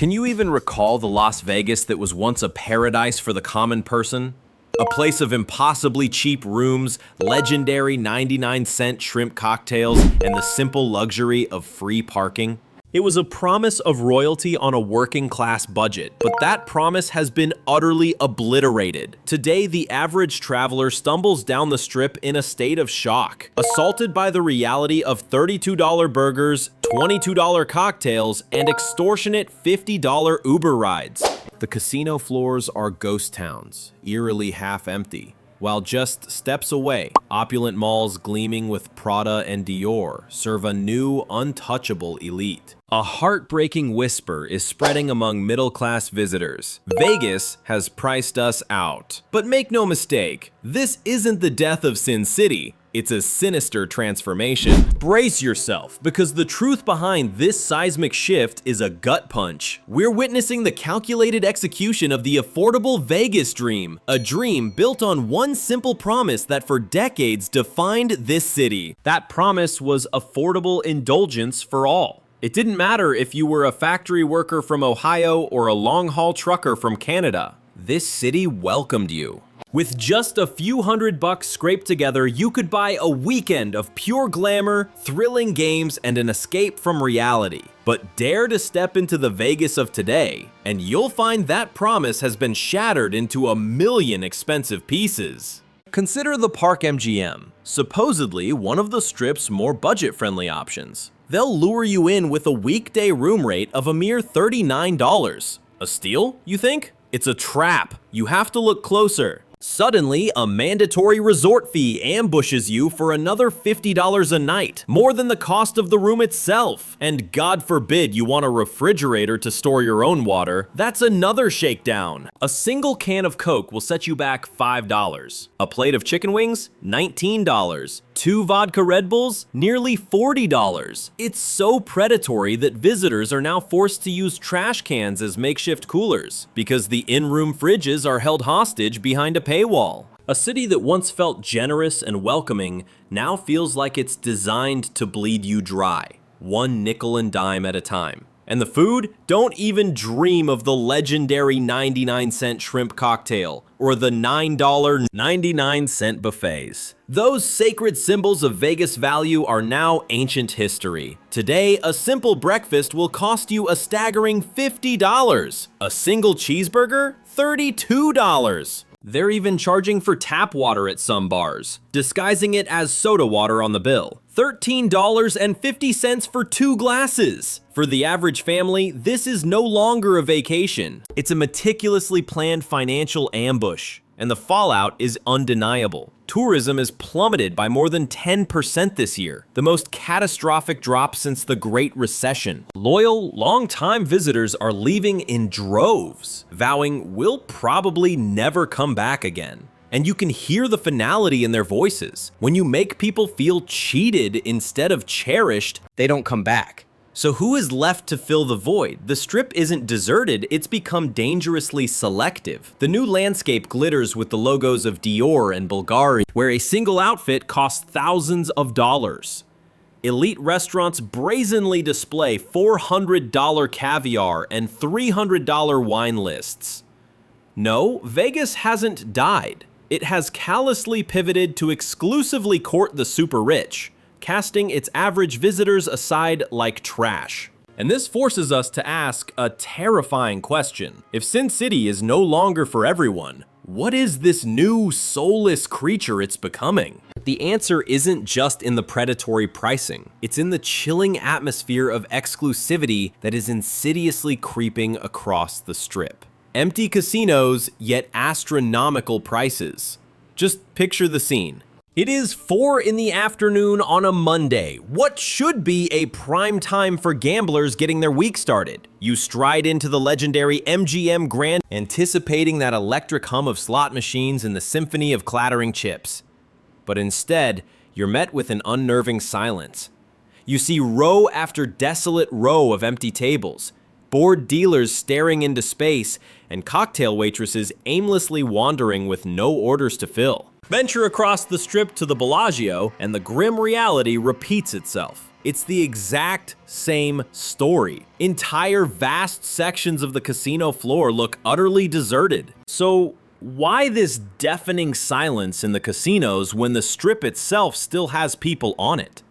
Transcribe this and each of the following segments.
Can you even recall the Las Vegas that was once a paradise for the common person? A place of impossibly cheap rooms, legendary 99-cent shrimp cocktails, and the simple luxury of free parking? It was a promise of royalty on a working-class budget, but that promise has been utterly obliterated. Today, the average traveler stumbles down the strip in a state of shock, assaulted by the reality of $32 burgers, $22 cocktails, and extortionate $50 Uber rides. The casino floors are ghost towns, eerily half-empty, while just steps away, opulent malls gleaming with Prada and Dior serve a new, untouchable elite. A heartbreaking whisper is spreading among middle-class visitors. Vegas has priced us out. But make no mistake, this isn't the death of Sin City. It's a sinister transformation. Brace yourself, because the truth behind this seismic shift is a gut punch. We're witnessing the calculated execution of the affordable Vegas dream, a dream built on one simple promise that for decades defined this city. That promise was affordable indulgence for all. It didn't matter if you were a factory worker from Ohio or a long-haul trucker from Canada. This city welcomed you. With just a few $100 scraped together, you could buy a weekend of pure glamour, thrilling games, and an escape from reality. But dare to step into the Vegas of today, and you'll find that promise has been shattered into a million expensive pieces. Consider the Park MGM, supposedly one of the Strip's more budget-friendly options. They'll lure you in with a weekday room rate of a mere $39. A steal, you think? It's a trap. You have to look closer. Suddenly, a mandatory resort fee ambushes you for another $50 a night, more than the cost of the room itself. And God forbid you want a refrigerator to store your own water, that's another shakedown. A single can of Coke will set you back $5. A plate of chicken wings? $19. 2 vodka Red Bulls? Nearly $40. It's so predatory that visitors are now forced to use trash cans as makeshift coolers, because the in-room fridges are held hostage behind a paywall. A city that once felt generous and welcoming now feels like it's designed to bleed you dry, one nickel and dime at a time. And the food? Don't even dream of the legendary 99-cent shrimp cocktail or the $9.99 buffets. Those sacred symbols of Vegas value are now ancient history. Today, a simple breakfast will cost you a staggering $50. A single cheeseburger? $32. They're even charging for tap water at some bars, disguising it as soda water on the bill. $13.50 for 2 glasses. For the average family, this is no longer a vacation. It's a meticulously planned financial ambush, and the fallout is undeniable. Tourism has plummeted by more than 10% this year, the most catastrophic drop since the Great Recession. Loyal, long-time visitors are leaving in droves, vowing we'll probably never come back again. And you can hear the finality in their voices. When you make people feel cheated instead of cherished, they don't come back. So who is left to fill the void? The Strip isn't deserted, it's become dangerously selective. The new landscape glitters with the logos of Dior and Bulgari, where a single outfit costs thousands of dollars. Elite restaurants brazenly display $400 caviar and $300 wine lists. No, Vegas hasn't died. It has callously pivoted to exclusively court the super rich, casting its average visitors aside like trash. And this forces us to ask a terrifying question. If Sin City is no longer for everyone, what is this new soulless creature it's becoming? The answer isn't just in the predatory pricing. It's in the chilling atmosphere of exclusivity that is insidiously creeping across the Strip. Empty casinos, yet astronomical prices. Just picture the scene. It is 4 in the afternoon on a Monday, what should be a prime time for gamblers getting their week started. You stride into the legendary MGM Grand, anticipating that electric hum of slot machines and the symphony of clattering chips. But instead, you're met with an unnerving silence. You see row after desolate row of empty tables, bored dealers staring into space, and cocktail waitresses aimlessly wandering with no orders to fill. Venture across the Strip to the Bellagio, and the grim reality repeats itself. It's the exact same story. Entire vast sections of the casino floor look utterly deserted. So why this deafening silence in the casinos when the strip itself still has people on it?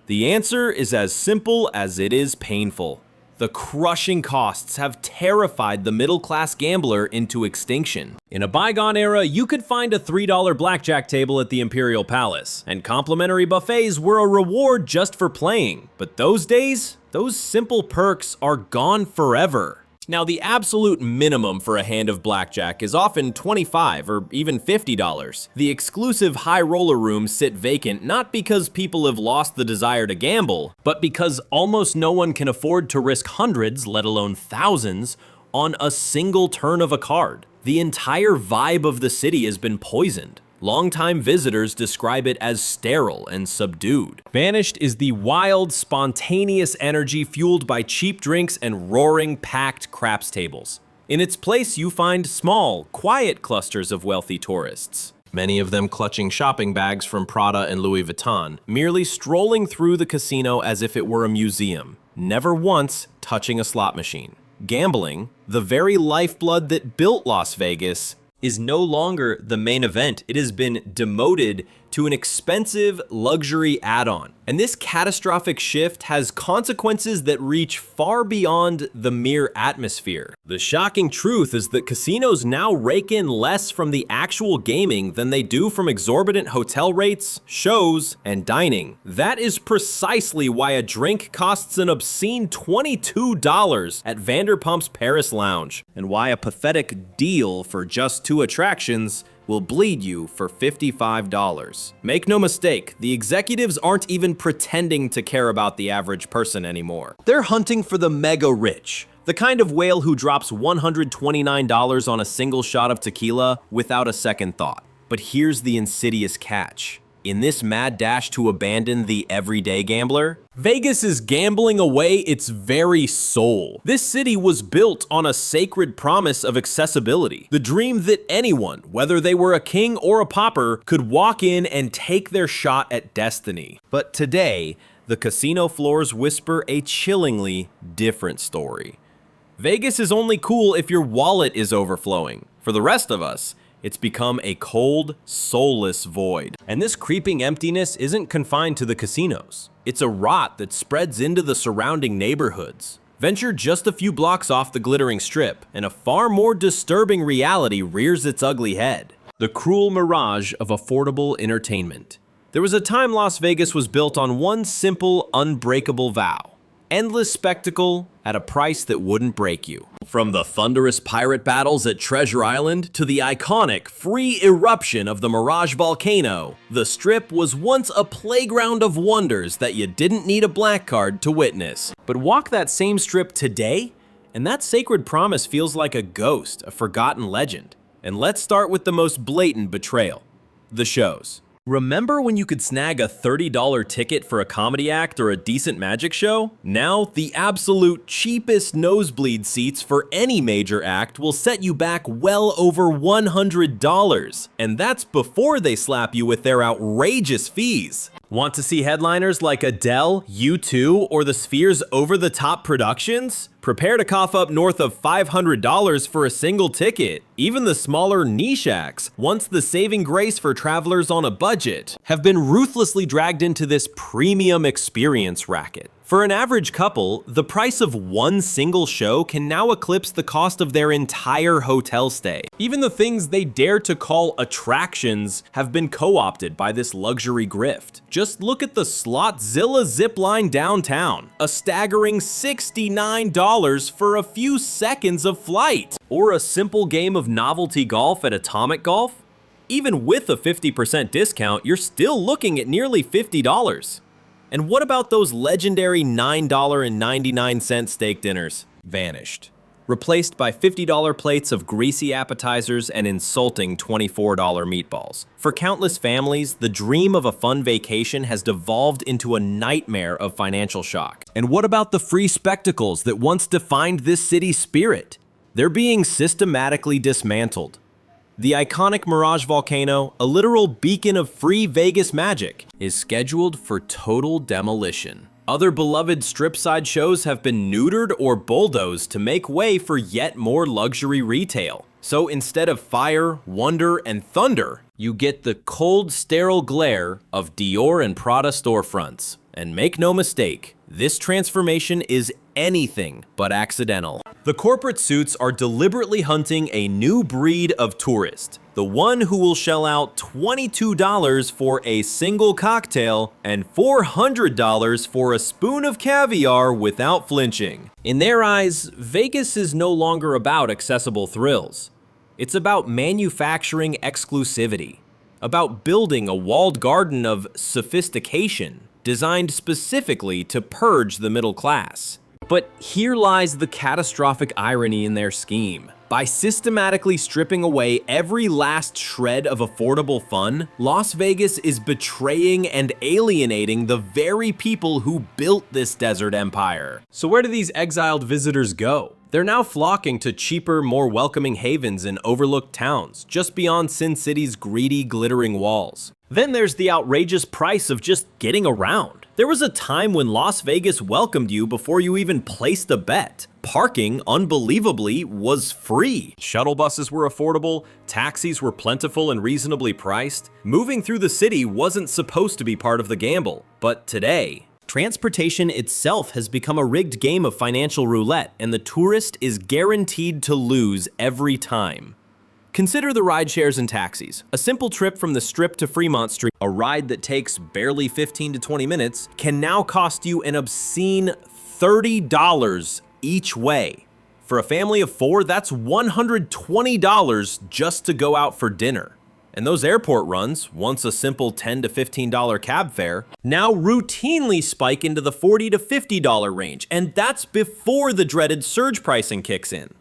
The answer is as simple as it is painful. The crushing costs have terrified the middle-class gambler into extinction. In a bygone era, you could find a $3 blackjack table at the Imperial Palace, and complimentary buffets were a reward just for playing. But those days, those simple perks are gone forever. Now, the absolute minimum for a hand of blackjack is often $25 or even $50. The exclusive high roller rooms sit vacant not because people have lost the desire to gamble, but because almost no one can afford to risk hundreds, let alone thousands, on a single turn of a card. The entire vibe of the city has been poisoned. Longtime visitors describe it as sterile and subdued. Vanished is the wild, spontaneous energy fueled by cheap drinks and roaring, packed craps tables. In its place, you find small, quiet clusters of wealthy tourists, many of them clutching shopping bags from Prada and Louis Vuitton, merely strolling through the casino as if it were a museum, never once touching a slot machine. Gambling, the very lifeblood that built Las Vegas, is no longer the main event. It has been demoted to an expensive luxury add-on. And this catastrophic shift has consequences that reach far beyond the mere atmosphere. The shocking truth is that casinos now rake in less from the actual gaming than they do from exorbitant hotel rates, shows, and dining. That is precisely why a drink costs an obscene $22 at Vanderpump's Paris Lounge, and why a pathetic deal for just 2 attractions will bleed you for $55. Make no mistake, the executives aren't even pretending to care about the average person anymore. They're hunting for the mega rich, the kind of whale who drops $129 on a single shot of tequila without a second thought. But here's the insidious catch. In this mad dash to abandon the everyday gambler, Vegas is gambling away its very soul. This city was built on a sacred promise of accessibility, the dream that anyone, whether they were a king or a pauper, could walk in and take their shot at destiny. But today, the casino floors whisper a chillingly different story. Vegas is only cool if your wallet is overflowing. For the rest of us, it's become a cold, soulless void. And this creeping emptiness isn't confined to the casinos. It's a rot that spreads into the surrounding neighborhoods. Venture just a few blocks off the glittering strip, and a far more disturbing reality rears its ugly head. The cruel mirage of affordable entertainment. There was a time Las Vegas was built on one simple, unbreakable vow. Endless spectacle at a price that wouldn't break you. From the thunderous pirate battles at Treasure Island to the iconic free eruption of the Mirage volcano, the Strip was once a playground of wonders that you didn't need a black card to witness. But walk that same Strip today, and that sacred promise feels like a ghost, a forgotten legend. And let's start with the most blatant betrayal: the shows. Remember when you could snag a $30 ticket for a comedy act or a decent magic show? Now, the absolute cheapest nosebleed seats for any major act will set you back well over $100. And that's before they slap you with their outrageous fees. Want to see headliners like Adele, U2, or the Sphere's over-the-top productions? Prepare to cough up north of $500 for a single ticket. Even the smaller niche acts, once the saving grace for travelers on a budget, have been ruthlessly dragged into this premium experience racket. For an average couple, the price of one single show can now eclipse the cost of their entire hotel stay. Even the things they dare to call attractions have been co-opted by this luxury grift. Just look at the Slotzilla zipline downtown, a staggering $69 for a few seconds of flight. Or a simple game of novelty golf at Atomic Golf. Even with a 50% discount, you're still looking at nearly $50. And what about those legendary $9.99 steak dinners? Vanished. Replaced by $50 plates of greasy appetizers and insulting $24 meatballs. For countless families, the dream of a fun vacation has devolved into a nightmare of financial shock. And what about the free spectacles that once defined this city's spirit? They're being systematically dismantled. The iconic Mirage volcano, a literal beacon of free Vegas magic, is scheduled for total demolition. Other beloved strip-side shows have been neutered or bulldozed to make way for yet more luxury retail. So instead of fire, wonder, and thunder, you get the cold, sterile glare of Dior and Prada storefronts. And make no mistake, this transformation is anything but accidental. The corporate suits are deliberately hunting a new breed of tourist, the one who will shell out $22 for a single cocktail and $400 for a spoon of caviar without flinching. In their eyes, Vegas is no longer about accessible thrills. It's about manufacturing exclusivity, about building a walled garden of sophistication designed specifically to purge the middle class. But here lies the catastrophic irony in their scheme. By systematically stripping away every last shred of affordable fun, Las Vegas is betraying and alienating the very people who built this desert empire. So where do these exiled visitors go? They're now flocking to cheaper, more welcoming havens in overlooked towns, just beyond Sin City's greedy, glittering walls. Then there's the outrageous price of just getting around. There was a time when Las Vegas welcomed you before you even placed a bet. Parking, unbelievably, was free. Shuttle buses were affordable, taxis were plentiful and reasonably priced. Moving through the city wasn't supposed to be part of the gamble. But today, transportation itself has become a rigged game of financial roulette, and the tourist is guaranteed to lose every time. Consider the rideshares and taxis. A simple trip from the Strip to Fremont Street, a ride that takes barely 15 to 20 minutes, can now cost you an obscene $30 each way. For a family of 4, that's $120 just to go out for dinner. And those airport runs, once a simple $10 to $15 cab fare, now routinely spike into the $40 to $50 range, and that's before the dreaded surge pricing kicks in.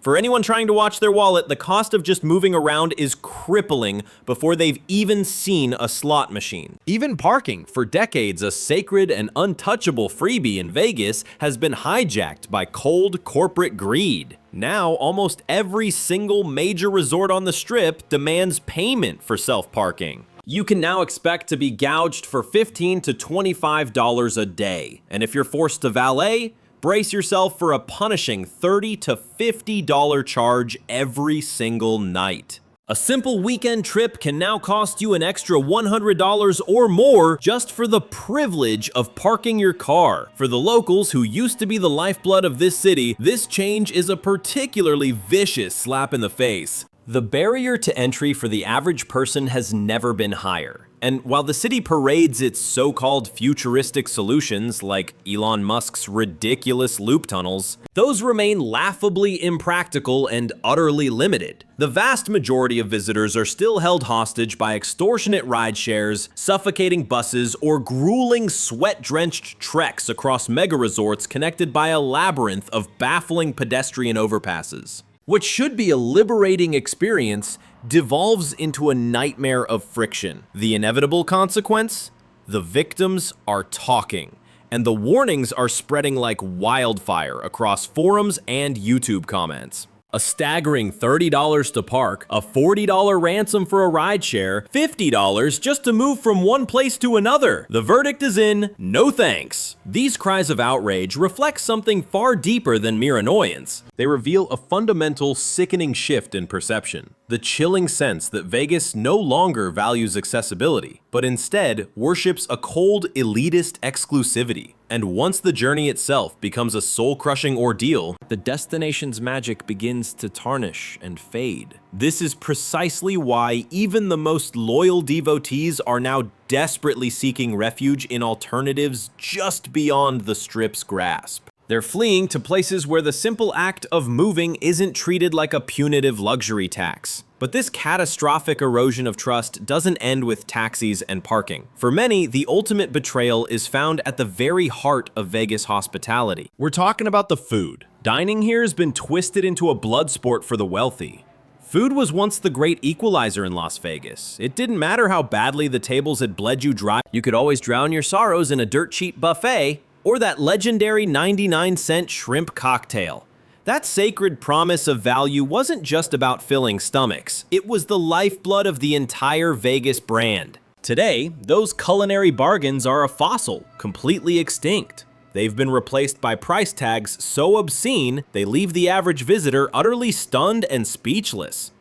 For anyone trying to watch their wallet, the cost of just moving around is crippling before they've even seen a slot machine. Even parking, for decades a sacred and untouchable freebie in Vegas, has been hijacked by cold corporate greed. Now, almost every single major resort on the Strip demands payment for self-parking. You can now expect to be gouged for $15 to $25 a day, and if you're forced to valet, brace yourself for a punishing $30 to $50 charge every single night. A simple weekend trip can now cost you an extra $100 or more just for the privilege of parking your car. For the locals who used to be the lifeblood of this city, this change is a particularly vicious slap in the face. The barrier to entry for the average person has never been higher. And while the city parades its so-called futuristic solutions like Elon Musk's ridiculous loop tunnels, those remain laughably impractical and utterly limited. The vast majority of visitors are still held hostage by extortionate ride shares, suffocating buses, or grueling sweat-drenched treks across mega resorts connected by a labyrinth of baffling pedestrian overpasses. What should be a liberating experience devolves into a nightmare of friction. The inevitable consequence? The victims are talking, and the warnings are spreading like wildfire across forums and YouTube comments. A staggering $30 to park, a $40 ransom for a rideshare, $50 just to move from one place to another. The verdict is in, no thanks. These cries of outrage reflect something far deeper than mere annoyance. They reveal a fundamental, sickening shift in perception. The chilling sense that Vegas no longer values accessibility, but instead worships a cold, elitist exclusivity. And once the journey itself becomes a soul-crushing ordeal, the destination's magic begins to tarnish and fade. This is precisely why even the most loyal devotees are now desperately seeking refuge in alternatives just beyond the Strip's grasp. They're fleeing to places where the simple act of moving isn't treated like a punitive luxury tax. But this catastrophic erosion of trust doesn't end with taxis and parking. For many, the ultimate betrayal is found at the very heart of Vegas hospitality. We're talking about the food. Dining here has been twisted into a blood sport for the wealthy. Food was once the great equalizer in Las Vegas. It didn't matter how badly the tables had bled you dry. You could always drown your sorrows in a dirt cheap buffet or that legendary 99-cent shrimp cocktail. That sacred promise of value wasn't just about filling stomachs. It was the lifeblood of the entire Vegas brand. Today, those culinary bargains are a fossil, completely extinct. They've been replaced by price tags so obscene, they leave the average visitor utterly stunned and speechless.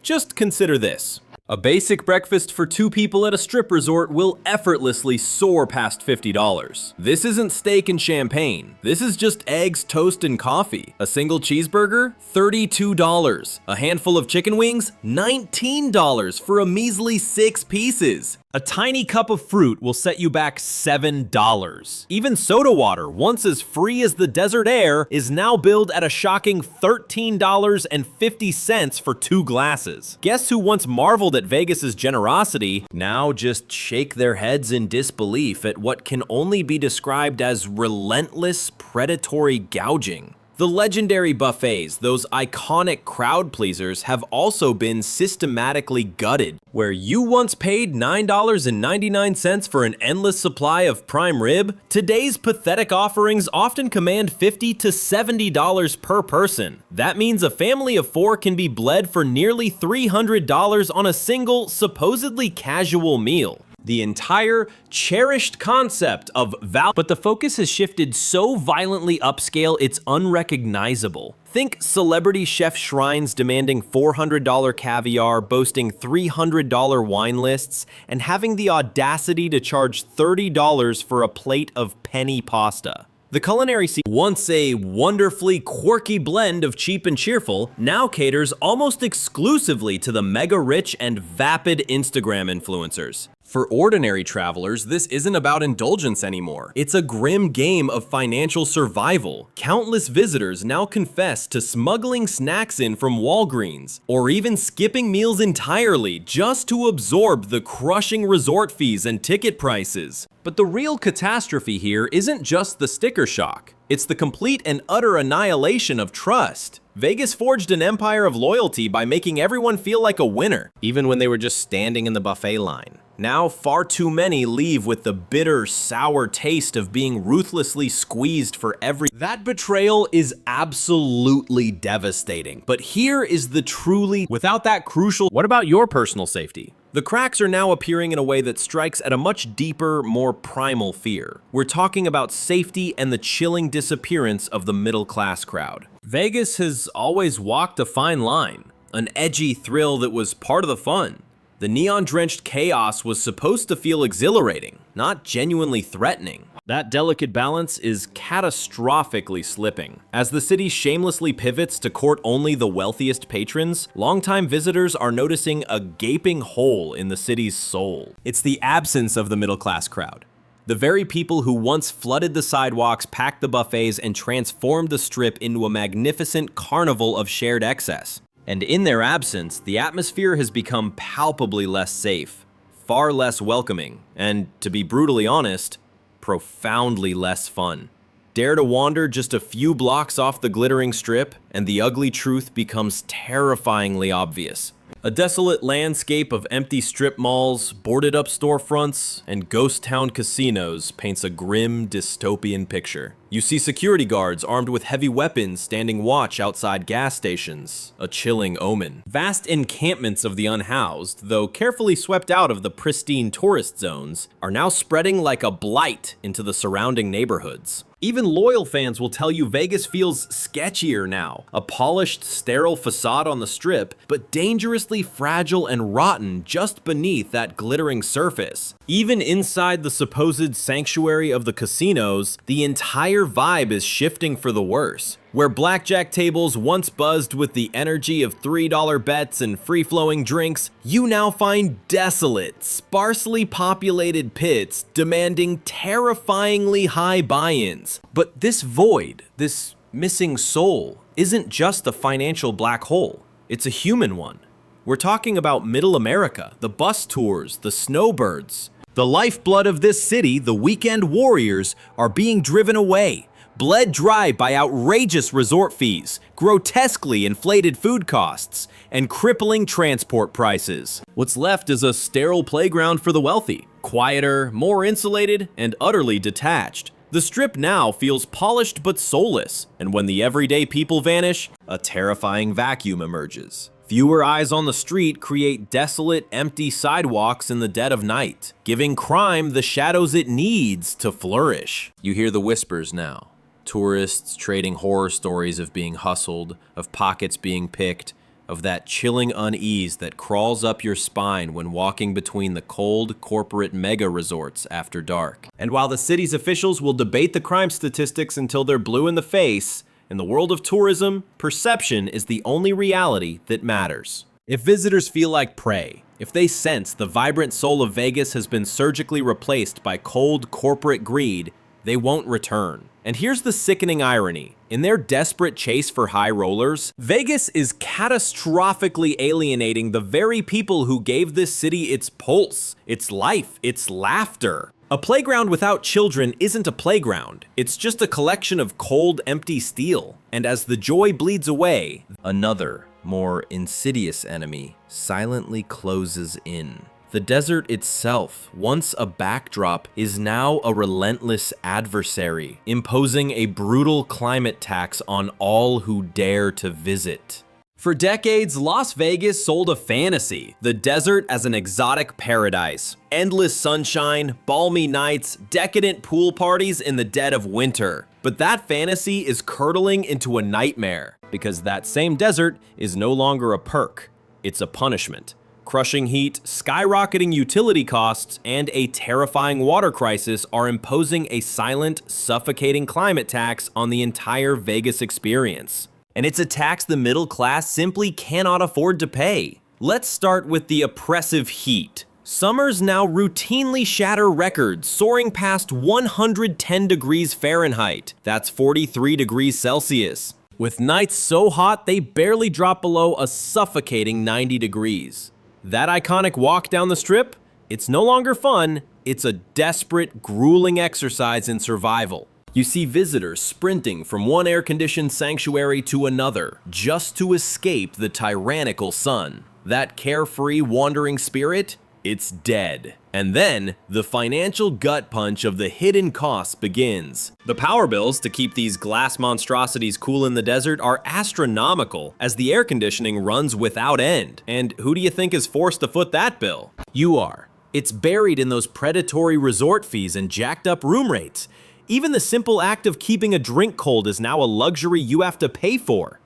Just consider this. A basic breakfast for 2 people at a strip resort will effortlessly soar past $50. This isn't steak and champagne. This is just eggs, toast, and coffee. A single cheeseburger? $32. A handful of chicken wings? $19 for a measly 6 pieces. A tiny cup of fruit will set you back $7. Even soda water, once as free as the desert air, is now billed at a shocking $13.50 for 2 glasses. Guests who once marveled at Vegas's generosity now just shake their heads in disbelief at what can only be described as relentless predatory gouging. The legendary buffets, those iconic crowd pleasers, have also been systematically gutted. Where you once paid $9.99 for an endless supply of prime rib, today's pathetic offerings often command $50 to $70 per person. That means a family of 4 can be bled for nearly $300 on a single, supposedly casual meal. The entire cherished concept of value, but the focus has shifted so violently upscale it's unrecognizable. Think celebrity chef shrines demanding $400 caviar, boasting $300 wine lists, and having the audacity to charge $30 for a plate of penny pasta. The culinary scene, once a wonderfully quirky blend of cheap and cheerful, now caters almost exclusively to the mega-rich and vapid Instagram influencers. For ordinary travelers, this isn't about indulgence anymore. It's a grim game of financial survival. Countless visitors now confess to smuggling snacks in from Walgreens, or even skipping meals entirely just to absorb the crushing resort fees and ticket prices. But the real catastrophe here isn't just the sticker shock. It's the complete and utter annihilation of trust. Vegas forged an empire of loyalty by making everyone feel like a winner, even when they were just standing in the buffet line. Now, far too many leave with the bitter, sour taste of being ruthlessly squeezed for every. That betrayal is absolutely devastating. But here is the truly, without that crucial, what about your personal safety? The cracks are now appearing in a way that strikes at a much deeper, more primal fear. We're talking about safety and the chilling disappearance of the middle-class crowd. Vegas has always walked a fine line, an edgy thrill that was part of the fun. The neon-drenched chaos was supposed to feel exhilarating, not genuinely threatening. That delicate balance is catastrophically slipping. As the city shamelessly pivots to court only the wealthiest patrons, longtime visitors are noticing a gaping hole in the city's soul. It's the absence of the middle-class crowd. The very people who once flooded the sidewalks, packed the buffets, and transformed the strip into a magnificent carnival of shared excess. And in their absence, the atmosphere has become palpably less safe, far less welcoming, and, to be brutally honest, profoundly less fun. Dare to wander just a few blocks off the glittering strip, and the ugly truth becomes terrifyingly obvious. A desolate landscape of empty strip malls, boarded-up storefronts, and ghost town casinos paints a grim, dystopian picture. You see security guards armed with heavy weapons standing watch outside gas stations, a chilling omen. Vast encampments of the unhoused, though carefully swept out of the pristine tourist zones, are now spreading like a blight into the surrounding neighborhoods. Even loyal fans will tell you Vegas feels sketchier now. A polished, sterile facade on the strip, but dangerously fragile and rotten just beneath that glittering surface. Even inside the supposed sanctuary of the casinos, the entire vibe is shifting for the worse. Where blackjack tables once buzzed with the energy of $3 bets and free-flowing drinks, you now find desolate, sparsely populated pits demanding terrifyingly high buy-ins. But this void, this missing soul, isn't just a financial black hole. It's a human one. We're talking about Middle America, the bus tours, the snowbirds. The lifeblood of this city, the weekend warriors, are being driven away, bled dry by outrageous resort fees, grotesquely inflated food costs, and crippling transport prices. What's left is a sterile playground for the wealthy, quieter, more insulated, and utterly detached. The strip now feels polished but soulless, and when the everyday people vanish, a terrifying vacuum emerges, Fewer eyes on the street create desolate, empty sidewalks in the dead of night, giving crime the shadows it needs to flourish. You hear the whispers now. Tourists trading horror stories of being hustled, of pockets being picked, of that chilling unease that crawls up your spine when walking between the cold corporate mega resorts after dark. And while the city's officials will debate the crime statistics until they're blue in the face, in the world of tourism, perception is the only reality that matters. If visitors feel like prey, if they sense the vibrant soul of Vegas has been surgically replaced by cold corporate greed, they won't return. And here's the sickening irony. In their desperate chase for high rollers, Vegas is catastrophically alienating the very people who gave this city its pulse, its life, its laughter. A playground without children isn't a playground. It's just a collection of cold, empty steel. And as the joy bleeds away, another, more insidious enemy silently closes in. The desert itself, once a backdrop, is now a relentless adversary, imposing a brutal climate tax on all who dare to visit. For decades, Las Vegas sold a fantasy, the desert as an exotic paradise. Endless sunshine, balmy nights, decadent pool parties in the dead of winter. But that fantasy is curdling into a nightmare, because that same desert is no longer a perk, it's a punishment. Crushing heat, skyrocketing utility costs, and a terrifying water crisis are imposing a silent, suffocating climate tax on the entire Vegas experience. And it's a tax the middle class simply cannot afford to pay. Let's start with the oppressive heat. Summers now routinely shatter records, soaring past 110 degrees Fahrenheit. That's 43 degrees Celsius. With nights so hot, they barely drop below a suffocating 90 degrees. That iconic walk down the strip? It's no longer fun, it's a desperate, grueling exercise in survival. You see visitors sprinting from one air-conditioned sanctuary to another just to escape the tyrannical sun. That carefree, wandering spirit? It's dead. And then, the financial gut punch of the hidden costs begins. The power bills to keep these glass monstrosities cool in the desert are astronomical, as the air conditioning runs without end. And who do you think is forced to foot that bill? You are. It's buried in those predatory resort fees and jacked up room rates. Even the simple act of keeping a drink cold is now a luxury you have to pay for.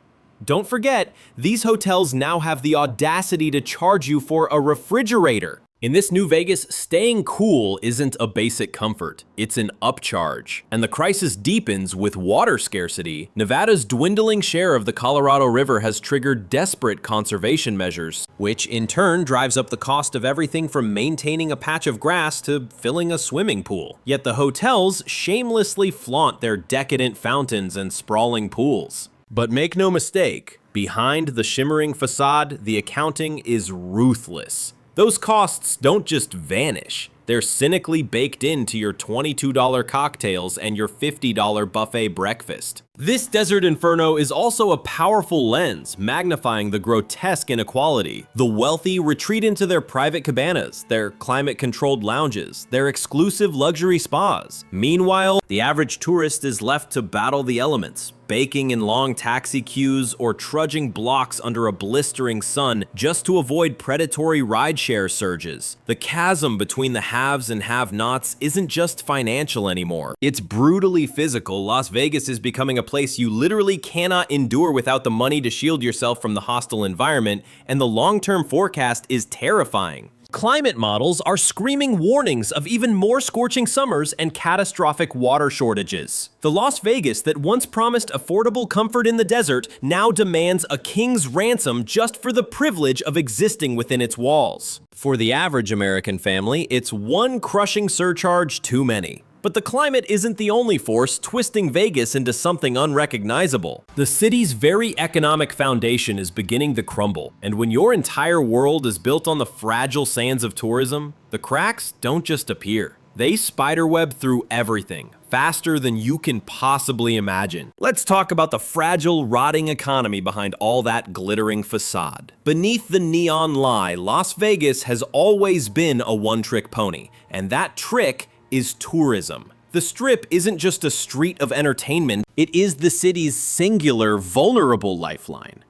Don't forget, these hotels now have the audacity to charge you for a refrigerator. In this new Vegas, staying cool isn't a basic comfort, it's an upcharge. And the crisis deepens with water scarcity. Nevada's dwindling share of the Colorado River has triggered desperate conservation measures, which in turn drives up the cost of everything from maintaining a patch of grass to filling a swimming pool. Yet the hotels shamelessly flaunt their decadent fountains and sprawling pools. But make no mistake, behind the shimmering facade, the accounting is ruthless. Those costs don't just vanish, they're cynically baked into your $22 cocktails and your $50 buffet breakfast. This desert inferno is also a powerful lens, magnifying the grotesque inequality. The wealthy retreat into their private cabanas, their climate-controlled lounges, their exclusive luxury spas. Meanwhile, the average tourist is left to battle the elements, baking in long taxi queues or trudging blocks under a blistering sun just to avoid predatory rideshare surges. The chasm between the haves and have-nots isn't just financial anymore. It's brutally physical. Las Vegas is becoming a place you literally cannot endure without the money to shield yourself from the hostile environment, and the long-term forecast is terrifying. Climate models are screaming warnings of even more scorching summers and catastrophic water shortages. The Las Vegas that once promised affordable comfort in the desert now demands a king's ransom just for the privilege of existing within its walls. For the average American family, it's one crushing surcharge too many. But the climate isn't the only force twisting Vegas into something unrecognizable. The city's very economic foundation is beginning to crumble, and when your entire world is built on the fragile sands of tourism, the cracks don't just appear. They spiderweb through everything, faster than you can possibly imagine. Let's talk about the fragile, rotting economy behind all that glittering facade. Beneath the neon lie, Las Vegas has always been a one-trick pony, and that trick is tourism. The Strip isn't just a street of entertainment, it is the city's singular, vulnerable lifeline.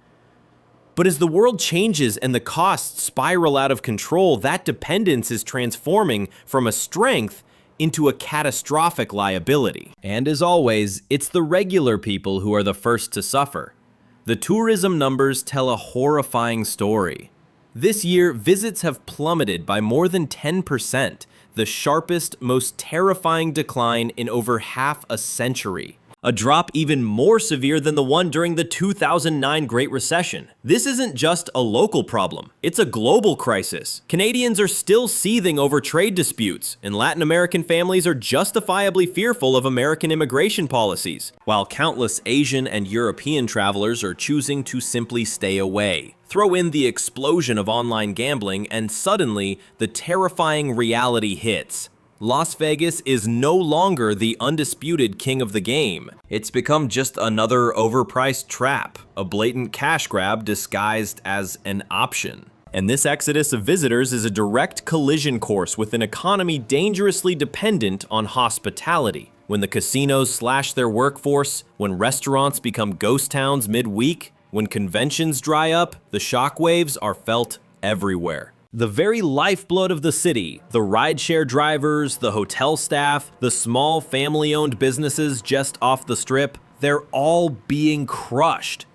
But as the world changes and the costs spiral out of control, that dependence is transforming from a strength into a catastrophic liability. And as always, it's the regular people who are the first to suffer. The tourism numbers tell a horrifying story. This year, visits have plummeted by more than 10%, the sharpest, most terrifying decline in over half a century. A drop even more severe than the one during the 2009 Great Recession. This isn't just a local problem, it's a global crisis. Canadians are still seething over trade disputes, and Latin American families are justifiably fearful of American immigration policies, while countless Asian and European travelers are choosing to simply stay away. Throw in the explosion of online gambling, and suddenly, the terrifying reality hits. Las Vegas is no longer the undisputed king of the game. It's become just another overpriced trap, a blatant cash grab disguised as an option. And this exodus of visitors is a direct collision course with an economy dangerously dependent on hospitality. When the casinos slash their workforce, when restaurants become ghost towns midweek, when conventions dry up, the shockwaves are felt everywhere. The very lifeblood of the city, the rideshare drivers, the hotel staff, the small family-owned businesses just off the strip, they're all being crushed.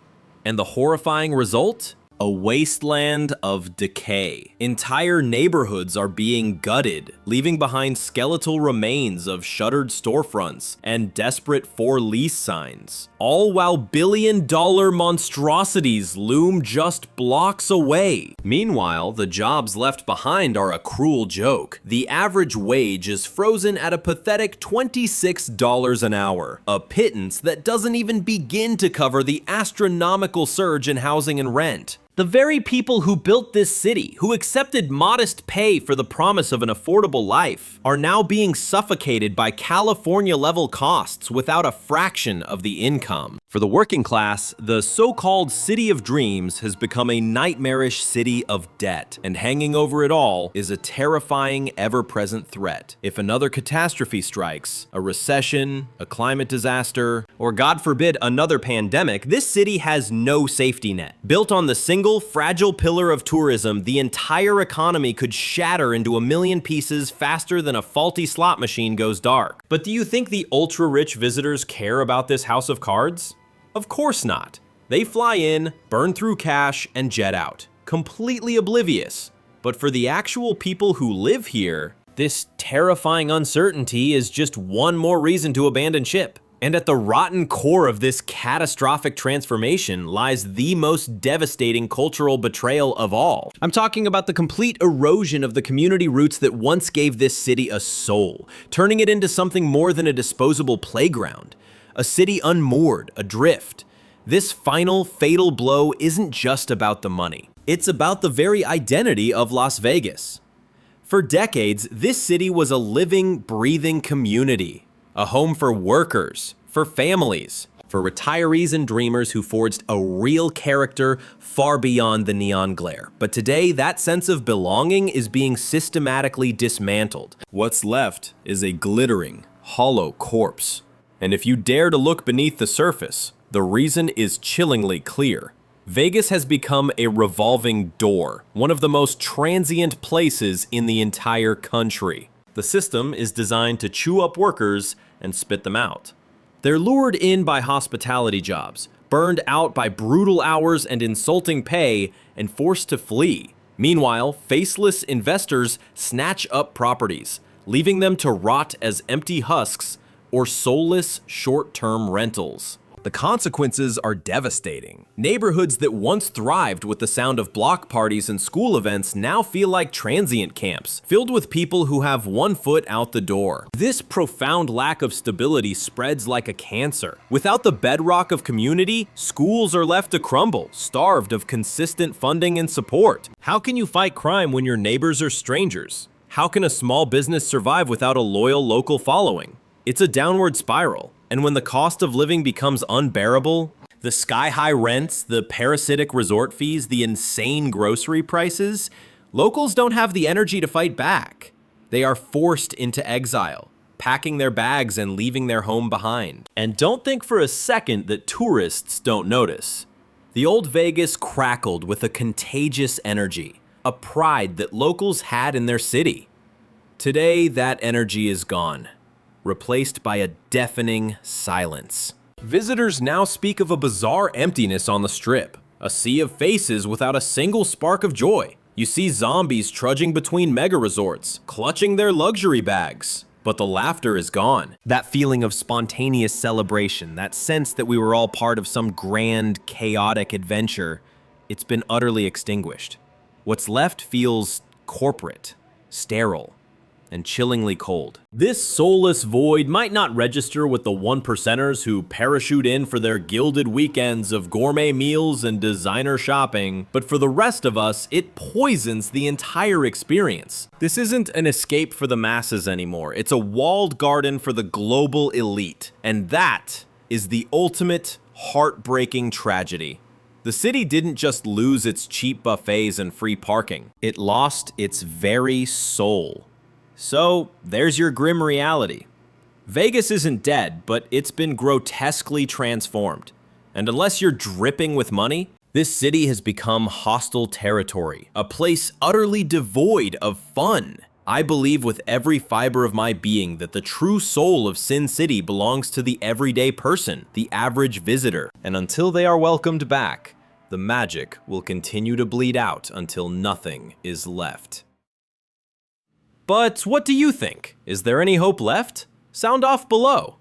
And the horrifying result? A wasteland of decay. Entire neighborhoods are being gutted, leaving behind skeletal remains of shuttered storefronts and desperate for-lease signs, all while billion-dollar monstrosities loom just blocks away. Meanwhile, the jobs left behind are a cruel joke. The average wage is frozen at a pathetic $26 an hour, a pittance that doesn't even begin to cover the astronomical surge in housing and rent. The very people who built this city, who accepted modest pay for the promise of an affordable life, are now being suffocated by California-level costs without a fraction of the income. For the working class, the so-called city of dreams has become a nightmarish city of debt, and hanging over it all is a terrifying, ever-present threat. If another catastrophe strikes, a recession, a climate disaster, or God forbid, another pandemic, this city has no safety net. Built on the single fragile pillar of tourism, the entire economy could shatter into a million pieces faster than a faulty slot machine goes dark. But do you think the ultra-rich visitors care about this house of cards? Of course not. They fly in, burn through cash, and jet out, completely oblivious. But for the actual people who live here, this terrifying uncertainty is just one more reason to abandon ship. And at the rotten core of this catastrophic transformation lies the most devastating cultural betrayal of all. I'm talking about the complete erosion of the community roots that once gave this city a soul, turning it into something more than a disposable playground. A city unmoored, adrift. This final, fatal blow isn't just about the money. It's about the very identity of Las Vegas. For decades, this city was a living, breathing community. A home for workers, for families, for retirees and dreamers who forged a real character far beyond the neon glare. But today, that sense of belonging is being systematically dismantled. What's left is a glittering, hollow corpse. And if you dare to look beneath the surface, the reason is chillingly clear. Vegas has become a revolving door, one of the most transient places in the entire country. The system is designed to chew up workers and spit them out. They're lured in by hospitality jobs, burned out by brutal hours and insulting pay, and forced to flee. Meanwhile, faceless investors snatch up properties, leaving them to rot as empty husks or soulless short-term rentals. The consequences are devastating. Neighborhoods that once thrived with the sound of block parties and school events now feel like transient camps, filled with people who have one foot out the door. This profound lack of stability spreads like a cancer. Without the bedrock of community, schools are left to crumble, starved of consistent funding and support. How can you fight crime when your neighbors are strangers? How can a small business survive without a loyal local following? It's a downward spiral. And when the cost of living becomes unbearable, the sky-high rents, the parasitic resort fees, the insane grocery prices, locals don't have the energy to fight back. They are forced into exile, packing their bags and leaving their home behind. And don't think for a second that tourists don't notice. The old Vegas crackled with a contagious energy, a pride that locals had in their city. Today, that energy is gone, replaced by a deafening silence. Visitors now speak of a bizarre emptiness on the Strip, a sea of faces without a single spark of joy. You see zombies trudging between mega resorts, clutching their luxury bags. But the laughter is gone. That feeling of spontaneous celebration, that sense that we were all part of some grand, chaotic adventure, it's been utterly extinguished. What's left feels corporate, sterile, and chillingly cold. This soulless void might not register with the one-percenters who parachute in for their gilded weekends of gourmet meals and designer shopping, but for the rest of us, it poisons the entire experience. This isn't an escape for the masses anymore. It's a walled garden for the global elite. And that is the ultimate heartbreaking tragedy. The city didn't just lose its cheap buffets and free parking. It lost its very soul. So, there's your grim reality. Vegas isn't dead, but it's been grotesquely transformed. And unless you're dripping with money, this city has become hostile territory, a place utterly devoid of fun. I believe with every fiber of my being that the true soul of Sin City belongs to the everyday person, the average visitor. And until they are welcomed back, the magic will continue to bleed out until nothing is left. But what do you think? Is there any hope left? Sound off below.